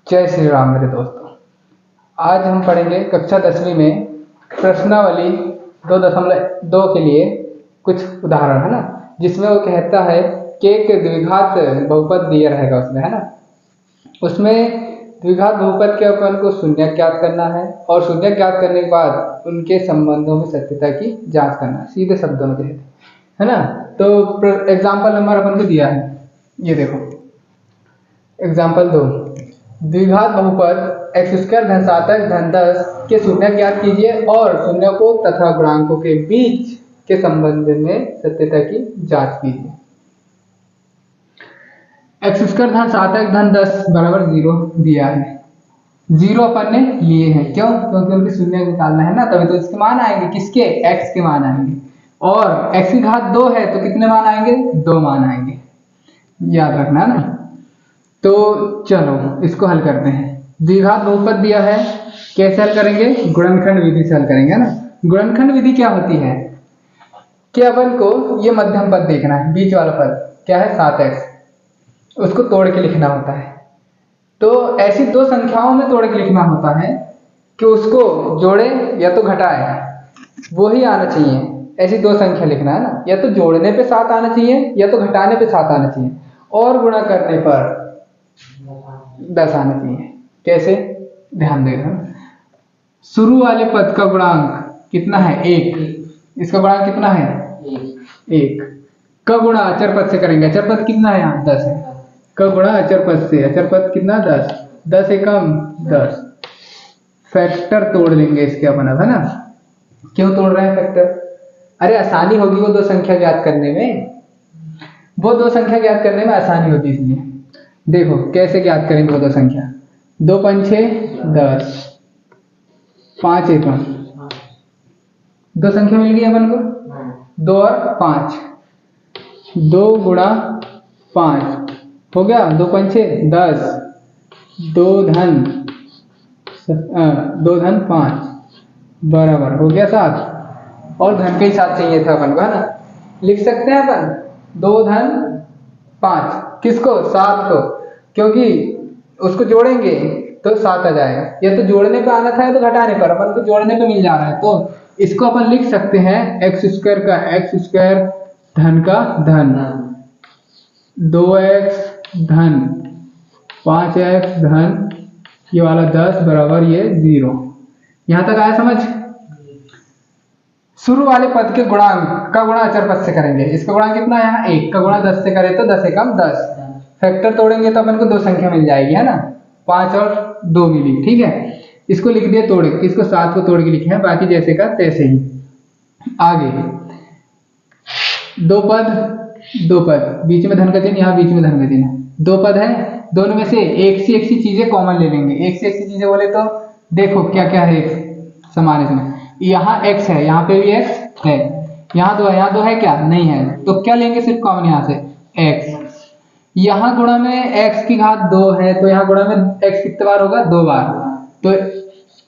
जय श्री राम मेरे दोस्तों। आज हम पढ़ेंगे कक्षा 10वीं में प्रश्नावली 2.2 के लिए कुछ उदाहरण, है ना, जिसमें वो कहता है कि एक द्विघात बहुपद दिया रहेगा उसमें, है ना। उसमें द्विघात बहुपद के अपन को शून्य ज्ञात करना है और शून्य ज्ञात करने के बाद उनके संबंधों में सत्यता की जांच करना है, सीधे शब्दों में कहते है ना। तो एग्जाम्पल नंबर अपन को दिया है, ये देखो एग्जाम्पल 2। द्विघात बहुपद x² धन 7x धन 10 के शून्य ज्ञात कीजिए और शून्य को तथा गुणांकों के बीच के संबंध में सत्यता की जांच कीजिए। x² धन 7x धन 10 बराबर 0 दिया है। 0 अपन ने लिए हैं, क्यों? क्योंकि उनके शून्य निकालना है ना, तभी तो इसके मान आएंगे। किसके? x के मान आएंगे। और x की घात 2 है तो कितने मान आएंगे? 2 मान आएंगे, याद रखना है ना। तो चलो इसको हल करते हैं। द्विघात बहुपद दिया है, कैसे हल करेंगे? गुणनखंड विधि से हल करेंगे, है ना। गुणनखंड विधि क्या होती है कि अपन को ये मध्यम पद देखना है, बीच वाला पद क्या है? 7x, उसको तोड़ के लिखना होता है। तो ऐसी दो संख्याओं में तोड़ के लिखना होता है कि उसको जोड़े या तो घटाए, वो ही आना चाहिए। ऐसी दो संख्या लिखना है ना, या तो जोड़ने पे 7 आना चाहिए या तो घटाने पे 7 आना चाहिए, और गुणा करने पर 10 आना चाहिए। कैसे? ध्यान देना। शुरू वाले पद का गुणांक कितना है? 1। इसका गुणांक कितना है? 1। का गुणा अचर पद से करेंगे। अचर पद कितना है? यहाँ 10 है। का गुणा अचर पद से, अचर पद कितना? 10। 10 एकम 10। फैक्टर तोड़ लेंगे इसके अपन अब, है ना। क्यों तोड़ रहे हैं फैक्टर? अरे आसानी होगी वो दो संख्या ज्ञात करने में, वो दो संख्या ज्ञात करने में आसानी होगी, इसलिए। देखो कैसे ज्ञात करेंगे वो दो संख्या। 2 5 6 10, 5 एकम, दो संख्या मिल गई अपन को, 2 और 5। 2 गुणा 5 हो गया, 2 5 6 10, 2 धन 5 बराबर हो गया 7। और धन के ही साथ चाहिए था अपन को, है ना। लिख सकते हैं अपन 2 धन 5, किसको? 7 को, क्योंकि उसको जोड़ेंगे तो 7 आ जाएगा। या तो जोड़ने पे आना था या तो घटाने पर, अपन को जोड़ने पे मिल जा रहा है, तो इसको अपन लिख सकते हैं x² का x² धन का धन 2x धन 5x धन ये वाला 10 बराबर ये 0। यहां तक आया समझ? शुरू वाले पद के गुणांक का गुणा अचर पद से करेंगे। इसका गुणांक कितना है? यहाँ 1 का गुणा 10 से करें तो 10 एकम 10। फैक्टर तोड़ेंगे तो अपन को दो संख्या मिल जाएगी, है ना। 5 और 2 मिली, ठीक है। इसको लिख दिया तोड़ के, इसको 7 को तोड़ के लिखे हैं, बाकी जैसे का तैसे ही। आगे दो पद बीच में धन का चिन्ह, यहाँ बीच में धन का चिन्ह है। 2 पद है, दोनों में से एक सी चीजें कॉमन ले लेंगे। एक से एक सी चीजें बोले तो देखो क्या क्या है समान इसमें। यहाँ x है, यहाँ पे भी x है, यहाँ 2 है, यहाँ 2 है क्या? नहीं है। तो क्या लेंगे सिर्फ कॉमन यहाँ से? x। यहाँ गुणा में x की घात 2 है, तो यहाँ गुणा में x कितने बार होगा? 2 बार। तो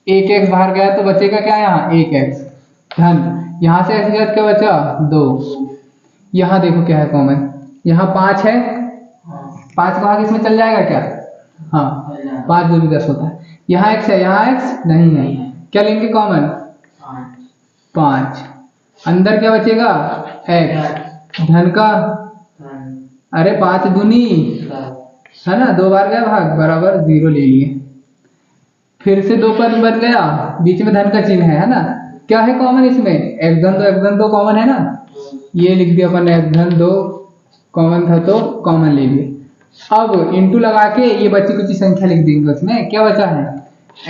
एक x बाहर गया तो बचेगा क्या? यहाँ 1x धन, यहाँ से x की घात क्या बचा? 2। यहाँ देखो क्या है कॉमन, यहाँ 5 है, 5 का भाग इसमें चल जाएगा क्या? हाँ, 5 2 10 होता है। यहाँ x है, यहाँ x नहीं है, क्या लेंगे कॉमन? 5। अंदर क्या बचेगा? x धन का, अरे 5 दूनी, है ना, 2 बार गया भाग, बराबर 0 ले लिए। फिर से 2 पद बन गया, बीच में धन का चिन्ह है ना। क्या है कॉमन इसमें? x धन 2 कॉमन है ना, ये लिख दिया अपन। x धन 2 कॉमन था तो कॉमन ले लिए। अब इंटू लगा के ये बची कुछ संख्या लिख देंगे उसमें। क्या बचा है?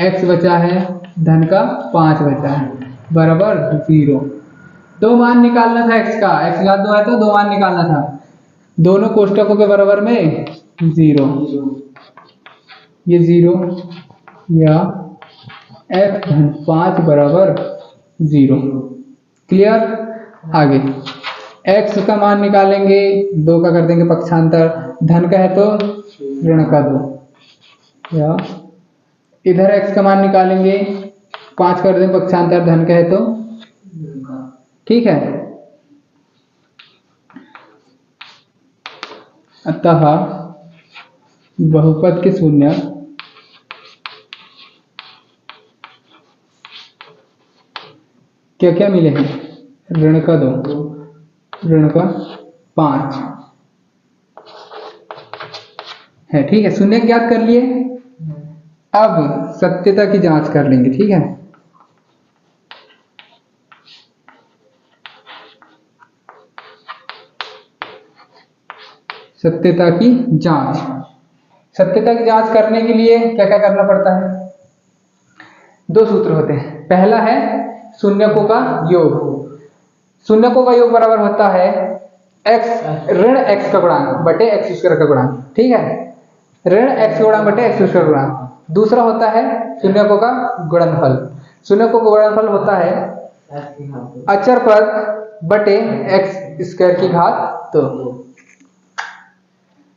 x बचा है, धन का 5 बचा है, बराबर 0। 2 मान निकालना था x का, x घात 2 है तो 2 मान निकालना था। दोनों कोष्टकों के बराबर में 0, ये 0 या x धन 5 बराबर 0। क्लियर? आगे x का मान निकालेंगे, 2 का कर देंगे पक्षांतर, धन का है तो ऋण का 2, या इधर x का मान निकालेंगे, 5 कर देंगे पक्षांतर, धन का है तो, ठीक है। अतः बहुपद के शून्य क्या क्या मिले हैं, ऋण का 2, ऋण का 5 है। ठीक है, शून्य ज्ञात कर लिए। अब सत्यता की जांच कर लेंगे। ठीक है, सत्यता की जांच। सत्यता की जांच करने के लिए क्या क्या करना पड़ता है, 2 सूत्र होते हैं। पहला है शून्यकों का योग। शून्यकों का योग बराबर होता है x ऋण x का गुणांक बटे x स्क्वायर का गुणांक। ठीक है, ऋण x का गुणांक बटे x स्क्वायर गुणांक। दूसरा होता है शून्यकों का गुणनफल। शून्यकों का गुणनफल होता है अचर पद बटे x स्क्वायर की घात 2।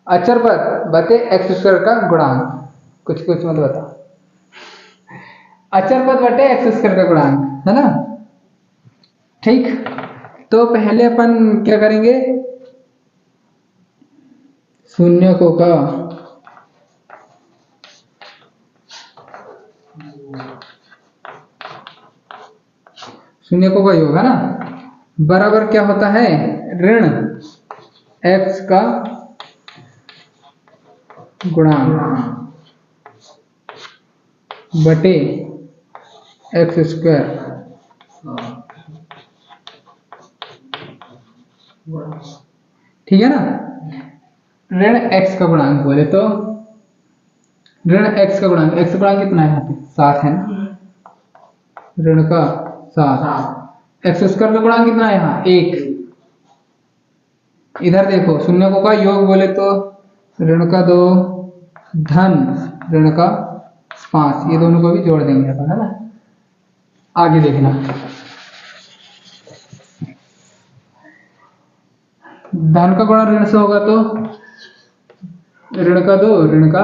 अचर पद बटे x स्क्वायर का गुणांक, कुछ कुछ मत बता, अचर पद बटे x स्क्वायर का गुणांक, है ना। ठीक, तो पहले अपन क्या करेंगे, शून्यकों का योग है ना, बराबर क्या होता है, ऋण x का गुणांक बटे x स्क्वायर। ठीक है ना, ऋण x का गुणांक बोले तो ऋण x का गुणांक, x का गुणांक कितना है यहाँ पे 7 है ना, ऋण का 7। x स्क्वायर का गुणांक कितना है यहाँ 1। इधर देखो शून्यकों का योग बोले तो ऋण का 2 धन ऋण का 5, ये दोनों को भी जोड़ देंगे अपन, है ना। आगे देखना, धन का गुणा ऋण से होगा तो ऋण का 2 ऋण का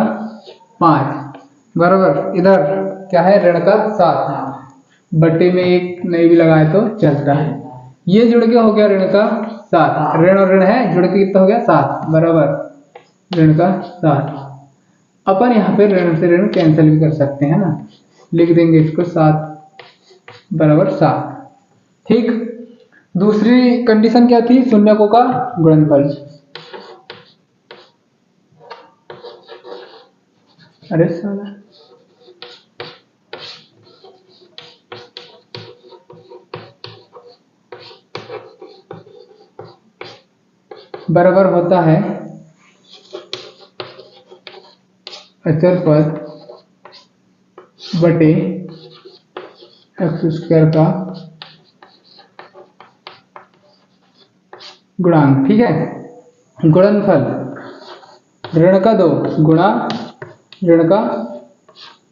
5 बराबर इधर क्या है, ऋण का 7 बट्टे में 1 नहीं भी लगाए तो चलता है। ये जुड़ के हो गया ऋण का 7, ऋण और ऋण है जुड़ के कितना हो गया 7 बराबर ऋण का 7। अपन यहाँ पे ऋण से ऋण कैंसिल भी कर सकते हैं ना, लिख देंगे इसको 7 बराबर 7। ठीक, दूसरी कंडीशन क्या थी, शून्यकों का गुणनफल। अरे साला बराबर होता है अचर पद बटे x स्क्वायर का गुणांक। ठीक है, गुणनफल ऋण का 2 गुणा ऋण का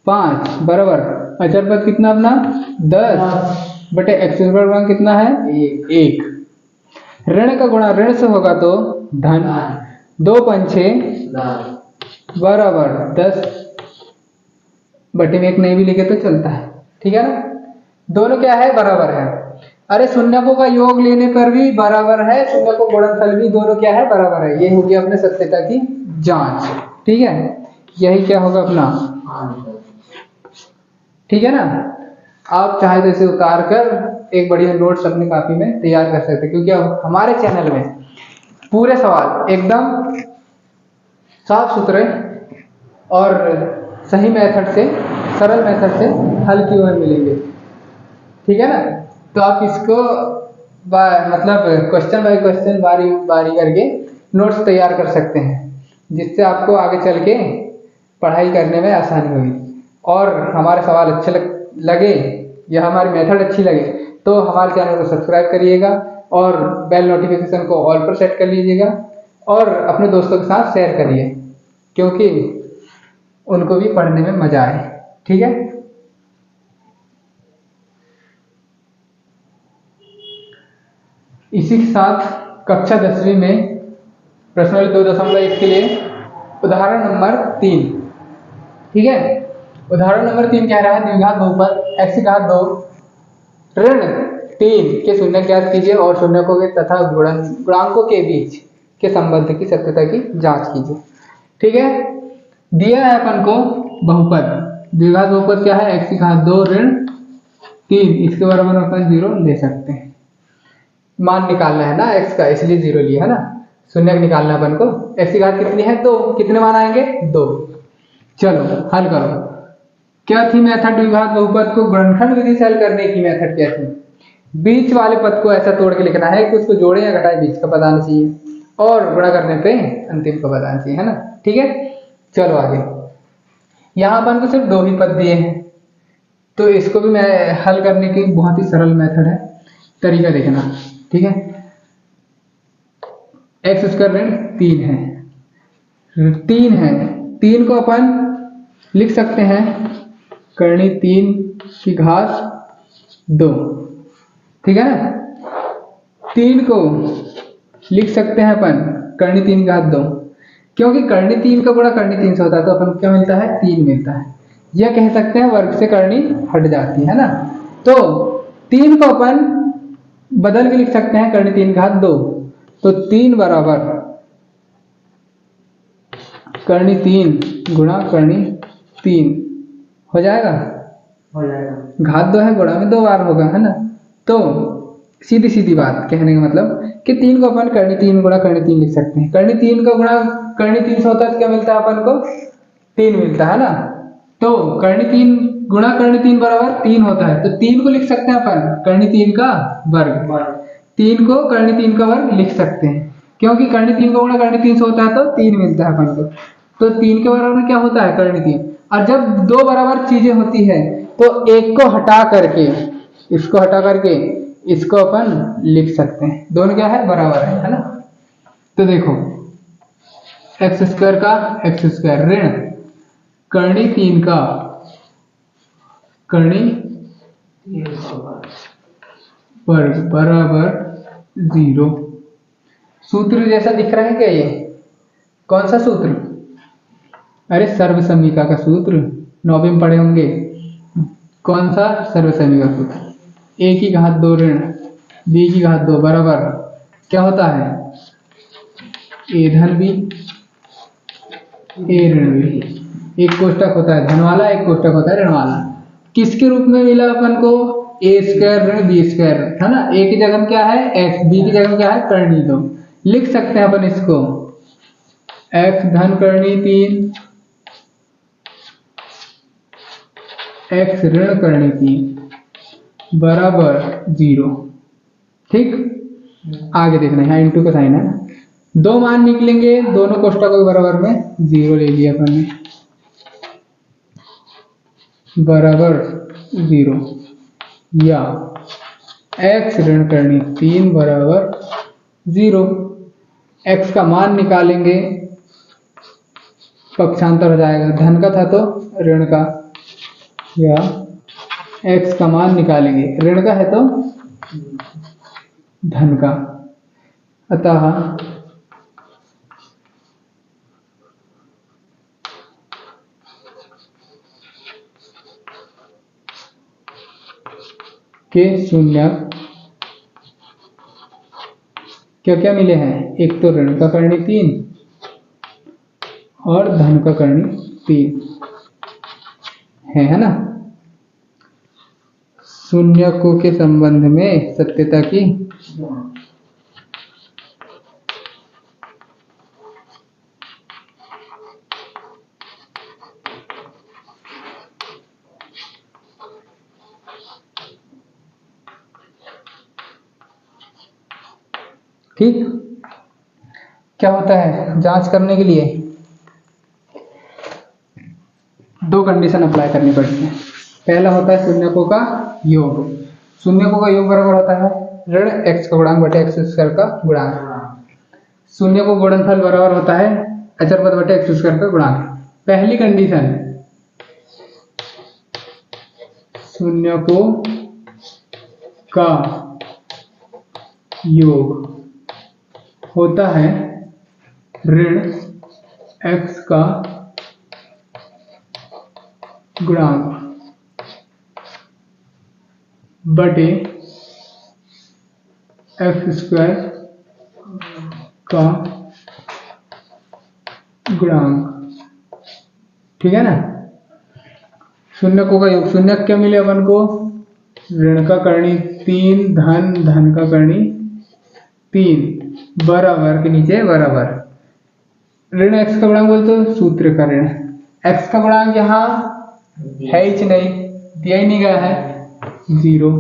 5 बराबर अचर पद कितना अपना 10 बटे x स्क्वायर गुणांक कितना है 1। ऋण का गुणा ऋण से होगा तो धन 2 पंचे बराबर 10 बटे में 1 नहीं भी लिखे तो चलता है। ठीक है ना, दोनों क्या है बराबर है। अरे शून्यकों का योग लेने पर भी बराबर है, शून्यकों गुणनफल भी दोनों क्या है बराबर है। ये हो गया अपने सत्यता की जांच। ठीक है, यही क्या होगा अपना। ठीक है ना, आप चाहे तो इसे उतार कर एक बढ़िया नोट्स अपनी कॉपी में तैयार कर सकते हैं, क्योंकि अब हमारे चैनल में पूरे सवाल एकदम साफ सुथरे और सही मेथड से, सरल मेथड से हल किए हुए मिलेंगे। ठीक है ना, तो आप इसको मतलब क्वेश्चन बाय क्वेश्चन बारी बारी करके नोट्स तैयार कर सकते हैं, जिससे आपको आगे चल के पढ़ाई करने में आसानी होगी। और हमारे सवाल अच्छे लगे या हमारी मेथड अच्छी लगे तो हमारे चैनल को सब्सक्राइब करिएगा और बेल नोटिफिकेशन को ऑल पर सेट कर लीजिएगा और अपने दोस्तों के साथ शेयर करिए, क्योंकि उनको भी पढ़ने में मजा आए। ठीक है, इसी के साथ कक्षा 10वीं में प्रश्नावली 2.1 के लिए उदाहरण नंबर 3। ठीक है, उदाहरण नंबर 3 कह रहा है द्विघात बहुपद x की घात 2 ऋण 3 के शून्य ज्ञात कीजिए और शून्यकों के तथा गुणांकों के बीच के संबंध की सत्यता की जांच कीजिए। ठीक है, दिया है अपन को बहुपद, द्विघात बहुपद क्या है x की घात 2 ऋण 3, इसके बराबर अपन 0 ले सकते हैं। मान निकालना है ना x का, इसलिए 0 लिया है ना। शून्य निकालना अपन को। x की घात कितनी है? 2। कितने मान आएंगे? 2। चलो हल करो। क्या थी मेथड द्विघात बहुपद को गुणनखंड विधि से हल करने की मेथड क्या थी? बीच वाले पद को ऐसा तोड़ के लिखना है कि उसको जोड़े या घटाए बीच का पता आना चाहिए, और गुणा करने पे अंतिम का पता आना चाहिए, है ना। ठीक है, चलो आगे। यहाँ अपन को सिर्फ 2 ही पद दिए हैं, तो इसको भी मैं हल करने की बहुत ही सरल मेथड है, तरीका देखना। ठीक है, एक्स स्क्वायर ऋण 3 है, 3 है, 3 को अपन लिख सकते हैं करनी 3 की घात 2। ठीक है ना, 3 को लिख सकते हैं अपन करनी 3 की घात 2, क्योंकि करनी 3 का गुणा करनी 3 से होता है, तो अपन को क्या मिलता है? 3 मिलता है। यह कह सकते हैं वर्ग से करनी हट जाती है ना। तो 3 को अपन बदल के लिख सकते हैं करनी 3 की घात 2, तो 3 बराबर करनी 3 गुणा करनी 3 हो जाएगा। घात 2 है, गुणा में 2 बार होगा, है ना। तो सीधी सीधी बात कहने का मतलब कि 3 को अपन करनी 3 गुणा करनी 3 लिख सकते हैं। करनी 3 का गुणा करनी 3 से होता है तो क्या मिलता है अपन को? 3 मिलता है ना। तो करनी 3 गुणा करनी 3 बराबर 3 होता है, तो 3 को लिख सकते हैं अपन करनी 3 का वर्ग। 3 को करनी 3 का वर्ग लिख सकते हैं, क्योंकि करनी 3 का गुणा करनी 3 से होता है तो 3 मिलता है अपन को। तो 3 के बराबर क्या होता है? करनी 3। और जब 2 बराबर चीजें होती है तो एक को हटा करके, इसको हटा करके इसको अपन लिख सकते हैं, दोनों क्या है? बराबर है ना। तो देखो एक्स स्क्वायर का एक्स स्क्वायर ऋण करनी 3 का करनी वर्ग बराबर 0। सूत्र जैसा दिख रहा है क्या ये? कौन सा सूत्र? अरे सर्वसमीका का सूत्र, 9वीं में पढ़े होंगे। कौन सा? सर्वसमीका सूत्र। a की घात 2 ऋण b की घात 2 बराबर क्या होता है? a धन b a ऋण b। एक कोष्टक होता है धन वाला, एक कोष्टक होता है ऋण वाला। किसके रूप में मिला अपन को? a स्क्वायर ऋण b स्क्वायर, है ना। a की जगह क्या है? x, b की जगह क्या है? करनी 2। लिख सकते हैं अपन इसको x धन करनी 3 x ऋण करनी 3 बराबर 0। ठीक, आगे देखना है, यहाँ इंटू का साइन है, 2 मान निकलेंगे, दोनों कोष्टकों के बराबर में 0 ले लिया अपन ने, बराबर 0, या x ऋण करनी 3 बराबर 0। x का मान निकालेंगे, पक्षांतर हो जाएगा, धन का था तो ऋण का, या x का मान निकालेंगे, ऋण का है तो धन का। अतः के शून्यक क्या क्या मिले हैं? एक तो ऋण का करनी 3 और धन का करनी 3 है ना। शून्यकों के संबंध में सत्यता की ठीक। क्या होता है? जांच करने के लिए 2 कंडीशन अप्लाई करनी पड़ती है। पहला होता है शून्यकों का योग। शून्यकों का योग बराबर होता है ऋण x का गुणांक बटे एक्स स्क्वायर का गुणांक। शून्य को गुणनफल बराबर होता है अचर पद बटे एक्स स्क्वायर का गुणांक। पहली कंडीशन, शून्यकों का योग होता है ऋण x का गुणांक बटे एक्स स्क्वायर का गुणांक। ठीक है ना। शून्यकों का योग, शून्य क्या मिले अपन को? ऋण का करणी 3 धन धन का करणी 3 बराबर के नीचे बराबर ऋण x का गुणांक बोलते तो सूत्र का ऋण x का गुणांक यहाँ है ही नहीं, दिया ही नहीं गया है 0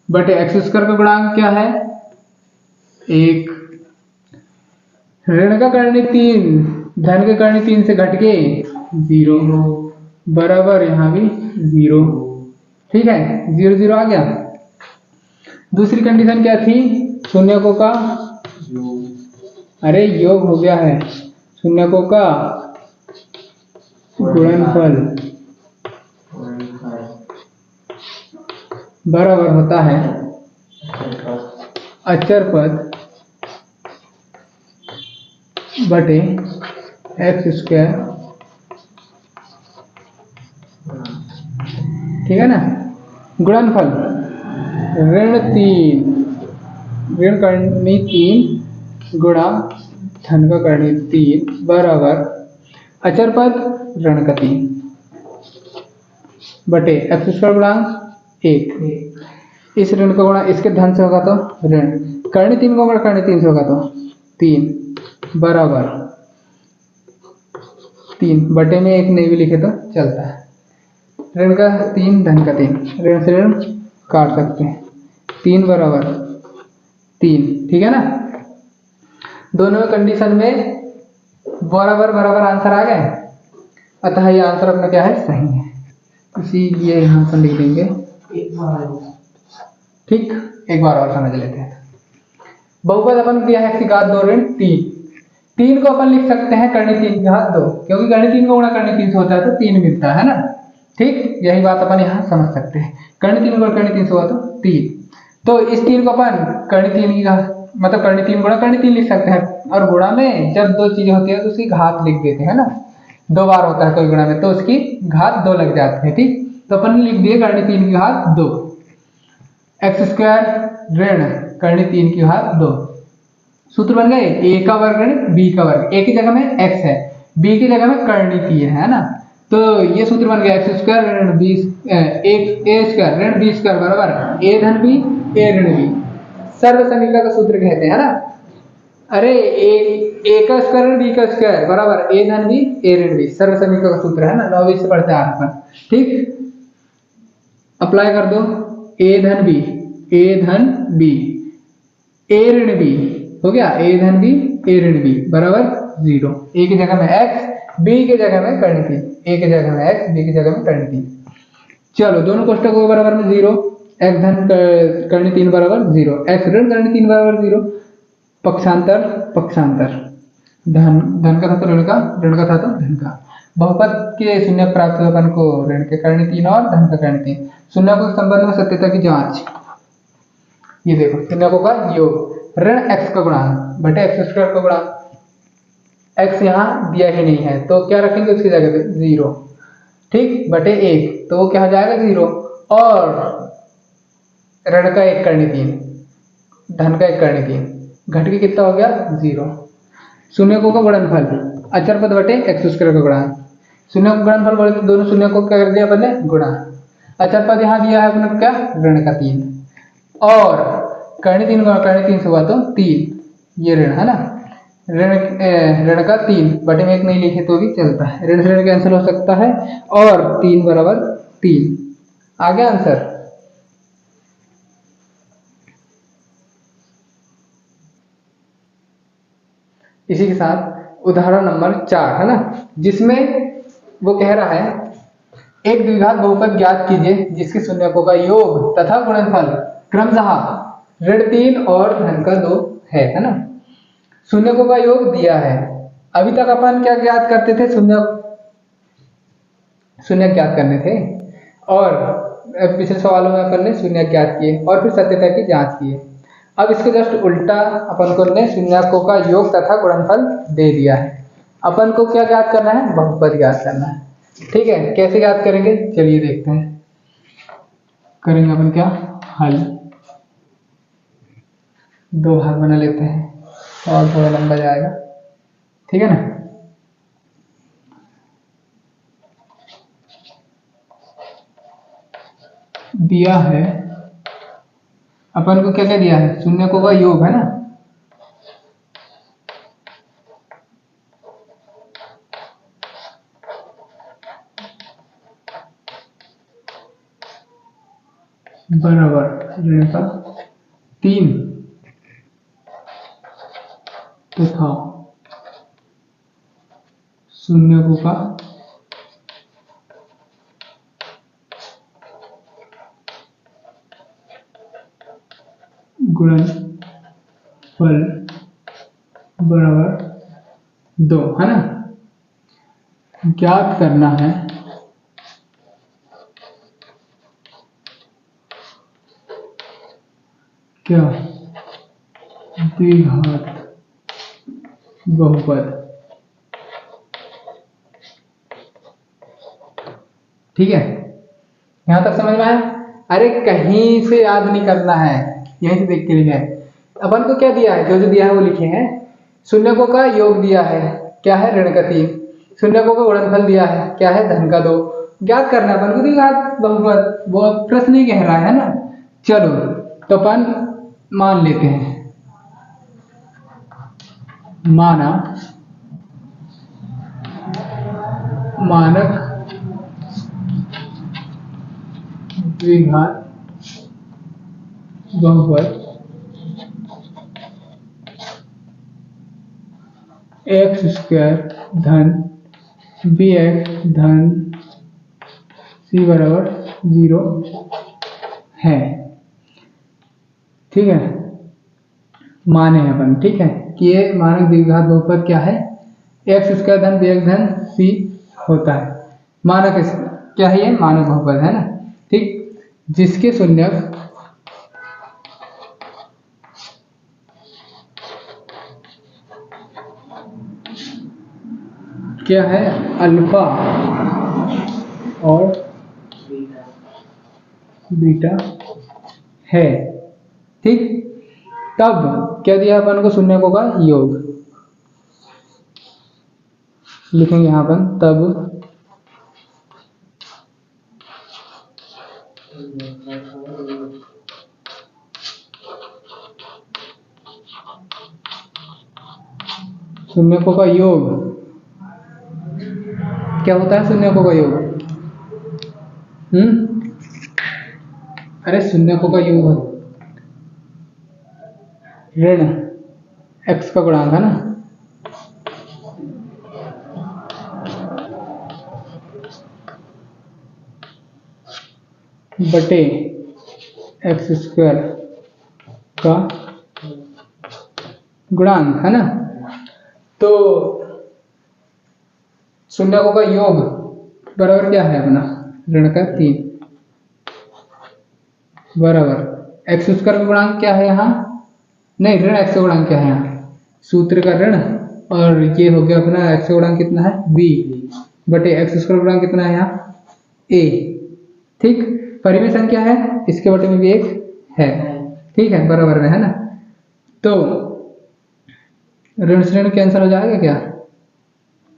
बटे एक्स स्क्वायर का गुणांक क्या है 1। ऋण का करणी 3 धन के करणी 3 से घट के 0 बराबर यहाँ भी 0। ठीक है 0 0 आ गया। दूसरी कंडीशन क्या थी शून्यकों का अरे योग हो गया है शून्यकों का गुणनफल बराबर होता है अचर पद बटे एक्स स्क्वायर। ठीक है ना। गुणनफल ऋण 3 ऋण करणी 3 गुणा धन का करणी 3 बराबर अचर पद ऋण का 3 बटे एक्स स्क्वायर गुणांक 1। इस ऋण का गुणा इसके धन से होगा तो ऋण करणी 3 का गुणा करणी 3 से होगा तो 3 बराबर 3 बटे में 1 नहीं भी लिखे तो चलता है। ऋण का 3 धन का 3 ऋण से ऋण काट सकते हैं 3 बराबर 3। ठीक है ना। दोनों कंडीशन में बराबर बराबर आंसर आ गए अतः ये आंसर अपना क्या है सही है इसीलिए यहाँ पर लिख देंगे। ठीक एक बार और समझ लेते हैं। बहुपद अपन दिया है x घात 2 ऋण 3 को अपन लिख सकते हैं करणी 3 की घात 2 क्योंकि करणी 3 को गुणा करणी 3 से होता है तो 3 मिलता है ना। ठीक यही बात अपन यहाँ समझ सकते हैं करणी 3 गुणा करणी 3 से हुआ तो 3 तो इस 3 को अपन करणी 3 की घात मतलब करणी 3 गुणा करणी 3 लिख सकते हैं और गुणा में जब दो चीजें होती है तो उसकी घात लिख देते हैं ना। 2 बार होता है कोई गुणा में तो उसकी घात 2 लग जाती है। ठीक तो अपन लिख दिए करणी 3 की घात 2 एक्स स्क्वायर ऋण करणी 3 की घात 2 सूत्र बन गए a का वर्ग ऋण b का वर्ग a की जगह में x है b की जगह में करणी 3 है ना। तो ये सूत्र बन गया एक्स स्क्वायर ऋण b a स्क्वायर ऋण b स्क्वायर बराबर a धन b a ऋण b सर्व समीकरण का सूत्र कहते हैं ना। अरे a का स्क्वायर ऋण b का स्क्वायर बराबर a धन b a ऋण b सर्व समीकरण का सूत्र है ना 9वीं से पढ़ते आ रहे हैं। ठीक अप्लाई कर दो a धन b a ऋण b हो गया a धन b a ऋण b बराबर 0। a की जगह में x b की जगह में करणी 3 a की जगह में x b की जगह में करणी 3। चलो दोनों कोष्टकों के बराबर में 0 x धन करणी 3 बराबर 0 x ऋण करणी 3 बराबर 0 पक्षांतर पक्षांतर धन का था तो ऋण का था तो धन का। बहुपद के शून्य प्राप्त अपन को ऋण के करणी 3 और धन का करणी 3 शून्य को संबंध में सत्यता की जांच। ये देखो शून्यकों का योग ऋण x का गुणांक बटे एक्स स्क्वायर का गुणांक x यहाँ दिया ही नहीं है तो क्या रखेंगे उसकी जगह पे 0 ठीक बटे 1 तो वो क्या हो जाएगा 0 और ऋण का 1 करणी 3 धन का 1 करणी 3 घट के कितना हो गया 0। शून्यकों का गुणनफल अचर पद बटे एक्स स्क्वायर का गुणांक शून्य का गुणनफल बोले तो दोनों शून्य को क्या कर दिया अपन ने गुणा अचर पद यहाँ दिया है अपने क्या ऋण का 3 और करणी 3 गुणा करणी 3 से हुआ तो 3 ये ऋण है ना ऋण का 3 बटे में 1 नहीं लिखे तो भी चलता है ऋण से ऋण कैंसिल हो सकता है और 3 बराबर 3 आ गया आंसर। इसी के साथ उदाहरण नंबर 4 है ना जिसमें वो कह रहा है एक द्विघात बहुपद ज्ञात कीजिए जिसके शून्यकों का योग तथा गुणनफल क्रमशः ऋण 3 और धन का 2 है ना। शून्यकों का योग दिया है। अभी तक अपन क्या ज्ञात करते थे शून्य ज्ञात करने थे और पिछले सवालों में अपन ने शून्य ज्ञात किए और फिर सत्यता की जांच किए। अब इसके जस्ट उल्टा अपन को ने शून्यकों का योग तथा गुणनफल दे दिया है। अपन को क्या ज्ञात करना है बहुपद ज्ञात करना है। ठीक है कैसे ज्ञात करेंगे चलिए देखते हैं। करेंगे अपन क्या हल 2 भाग बना लेते हैं और थोड़ा लंबा जाएगा ठीक है ना। दिया है अपन को, क्या क्या दिया है, शून्यकों का योग है ना, बराबर ऋण का 3 तथा शून्यकों का गुणनफल बराबर 2 है ना। ज्ञात करना है क्या द्विघात बहुपद। ठीक है, यहां तक समझ में आया। अरे कहीं से याद नहीं करना है, यहीं से देख के लिखा है। अपन को क्या दिया है, जो जो दिया है वो लिखे हैं। शून्यकों का योग दिया है, क्या है, ऋण का 3। शून्यकों का गुणनफल दिया है, क्या है, धन का 2। ज्ञात करना है अपन को द्विघात बहुपद, वो प्रश्न ही कह रहा है ना। चलो तो अपन मान लेते हैं, माना मानक द्विघात बहुपद एक्स स्क्वायर धन बी एक्स धन सी बराबर 0 है। ठीक है, माने हैं अपन, ठीक है, कि ये मानक द्विघात बहुपद क्या है, एक्स स्क्वायर धन बी एक्स धन सी होता है। मानक क्या है, ये मानक बहुपद है ना। ठीक, जिसके शून्यक क्या है, अल्फा और बीटा है। ठीक, तब क्या दिया अपन को, शून्यकों का योग लिखेंगे यहां पर। तब शून्यकों का योग क्या होता है, शून्यकों का योग, अरे शून्यकों का योग ऋण x का गुणांक है ना, बटे एक्स स्क्वायर का गुणांक है ना। तो शून्यकों का योग बराबर क्या है अपना, ऋण का 3 बराबर एक्स स्क्वायर का गुणांक क्या है यहाँ, नहीं ऋण एक्स का गुणांक क्या है यहाँ, सूत्र का ऋण, और ये हो गया अपना एक्स का गुणांक कितना है b बटे एक्स स्क्वायर गुणांक कितना है यहाँ a। ठीक, परिमेय संख्या है, इसके बटे में भी 1 है। ठीक है, बराबर में है ना। तो ऋण से ऋण कैंसिल हो जाएगा क्या,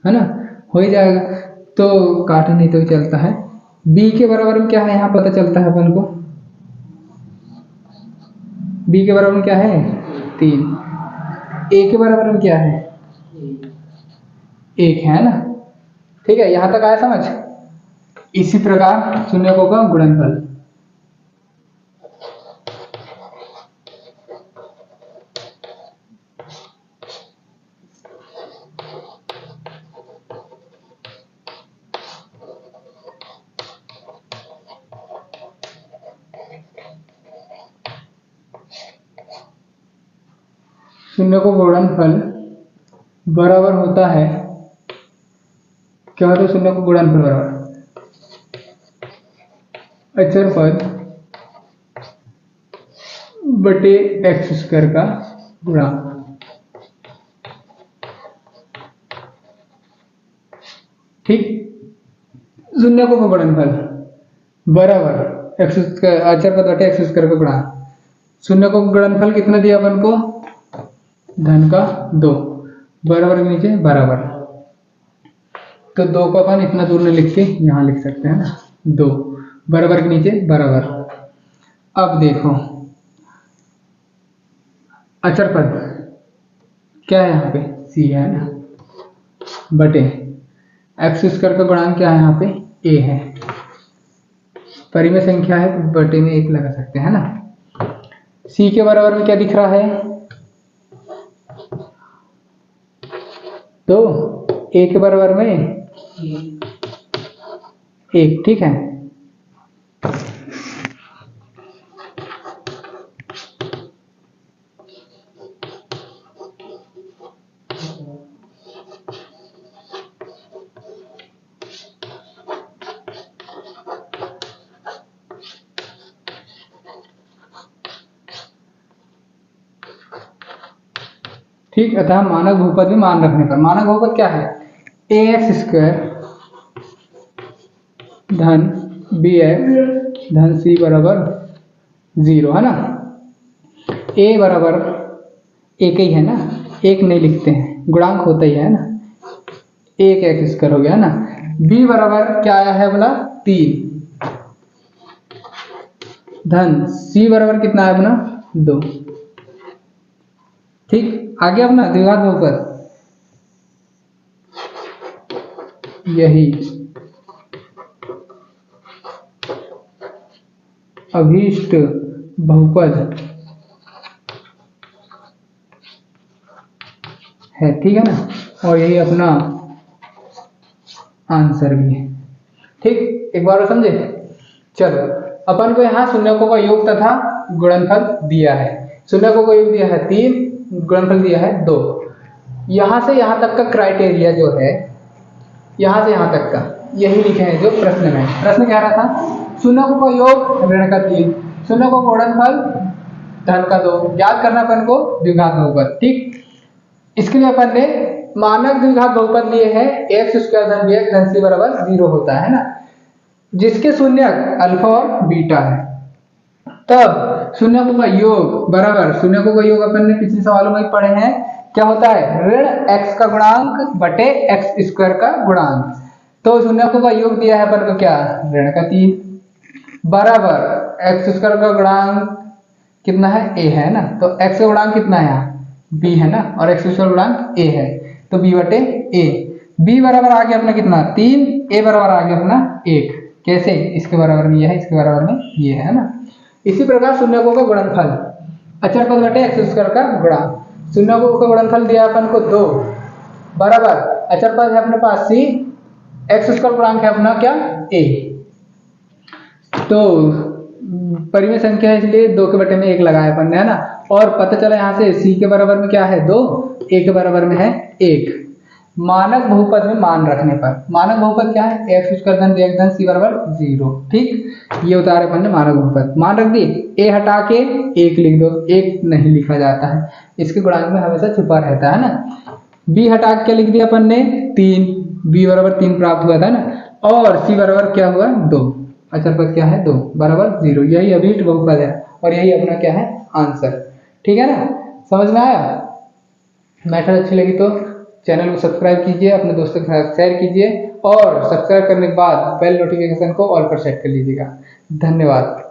है ना, हो ही जाएगा। तो काट नहीं तो चलता है। b के बराबर में क्या है यहाँ पता चलता है अपन को, b के बराबर में क्या है 3, a के बराबर में क्या है 1 है ना। ठीक है, यहां तक आया समझ। इसी प्रकार शून्यकों का गुणनफल, शून्यकों का गुणनफल बराबर होता है, क्या होता है शून्यकों का गुणनफल बराबर अचर पद बटे एक्स स्क्वायर का गुणांक। ठीक, शून्यकों का गुणनफल बराबर एक्स स्क्वायर अचर पद बटे एक्स स्क्वायर का गुणांक। शून्यकों का गुणनफल कितना दिया अपन को, धन का 2 बराबर के नीचे बराबर, तो 2 को अपन इतना दूर नहीं लिख के यहाँ लिख सकते हैं ना, 2 बराबर के नीचे बराबर। अब देखो अचर पद क्या है यहाँ पे, सी है ना, बटे एक्स स्क्वायर का गुणांक क्या है यहाँ पे, ए है, परिमेय संख्या है बटे में एक लगा सकते हैं ना। सी के बराबर में क्या दिख रहा है, तो ए के बराबर में एक, ठीक है। ठीक, अतः मानक बहुपद में मान रखने पर, मानक बहुपद क्या है, ए एक्स स्क्वायर धन बी एक्स धन सी बराबर 0 है ना। ए बराबर एक ही है ना, एक नहीं लिखते हैं, गुणांक होता ही है ना, एक एक्स स्क्वायर हो गया ना। बी बराबर क्या आया है बोला 3 धन सी बराबर कितना है अपना 2, ठीक। आगे अपना द्विघात बहुपद, यही अभीष्ट बहुपद है, ठीक है ना, और यही अपना आंसर भी है, ठीक। एक बार समझे, चलो अपन को यहाँ शून्यकों का योग तथा गुणनफल दिया है, शून्यकों का योग दिया है 3, गुणनफल दिया है 2। यहाँ से यहाँ तक का क्राइटेरिया जो है, यहाँ से यहाँ तक का यही लिखे हैं जो प्रश्न में। प्रश्न कह रहा था शून्यकों का योग ऋण का 3, शून्यकों का गुणनफल धन का 2, याद करना अपन को द्विघात बहुपद, ठीक। इसके लिए अपन ने मानक द्विघात बहुपद लिए हैं, एक्स स्क्वायर धन बी एक्स धन सी बराबर 0 होता है ना, जिसके शून्यक अल्फा और बीटा है। तब शून्यकों का योग बराबर, शून्यकों का योग अपन ने पिछले सवालों में पढ़े हैं, क्या होता है ऋण x का गुणांक बटे एक्स स्क्वायर का गुणांक। तो शून्यकों का योग दिया है अपन को क्या, ऋण का 3 बराबर एक्स स्क्वायर का गुणांक कितना है, a है ना, तो x का गुणांक कितना है यहाँ b है ना, और एक्स स्क्वायर गुणांक a है, तो b बटे a। b बराबर आ गया अपना कितना 3, a बराबर आ गया अपना 1, कैसे, इसके बराबर में ये है, इसके बराबर में ये है ना। इसी प्रकार शून्यकों का गुणनफल, अचर पद बटे एक्स स्क्वायर का गुणांक, शून्यकों का गुणनफल दिया अपन को 2 बराबर अचर पद है अपने पास c, एक्स स्क्वायर गुणांक है अपना क्या a, तो परिमेय संख्या है इसलिए 2 के बटे में 1 लगाया अपन ने है ना, और पता चला यहाँ से c के बराबर में क्या है 2, a के बराबर में है 1। मानक बहुपद में मान रखने पर, मानक बहुपद क्या है, एक्स स्क्वायर धन बी एक्स धन सी बराबर 0, ठीक। ये उतारे अपन ने मानक बहुपद, मान रख दी, a हटा के 1 लिख दो, 1 नहीं लिखा जाता है, इसके गुणांक में हमेशा छुपा रहता है ना। b हटा के लिख दिया अपन ने 3, b बराबर 3 प्राप्त हुआ था ना, और c बराबर क्या हुआ 2, अचर पद क्या है 2 बराबर 0, यही अभीष्ट बहुपद है, और यही अपना क्या है आंसर, ठीक है ना। समझ में आया, मैथड अच्छी लगी तो चैनल को सब्सक्राइब कीजिए, अपने दोस्तों के साथ शेयर कीजिए, और सब्सक्राइब करने के बाद बेल नोटिफिकेशन को ऑल पर सेट कर लीजिएगा। धन्यवाद।